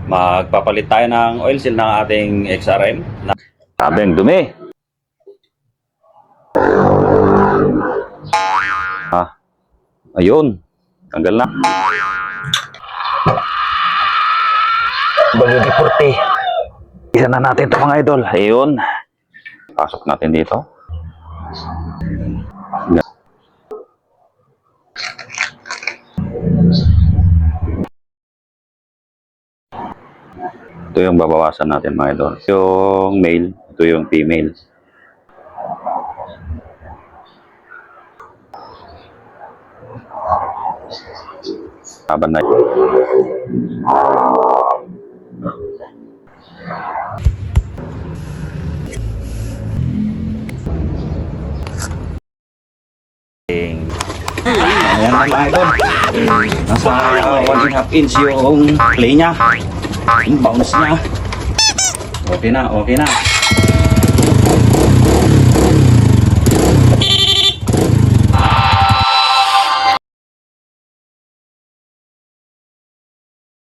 magpapalit tayo ng oil seal ng ating XRM. Sabi ang dumi. Ayun, tanggal na. WD-40. Isa na natin ito mga idol. Ayun. Pasok natin dito. Ito yung babawasan natin mga idol. Yung male, ito yung female. Laban na. Ayan na mga idol. Nasa 1.5 inch yung play niya. Yung bounce niya. Okay na, okay na.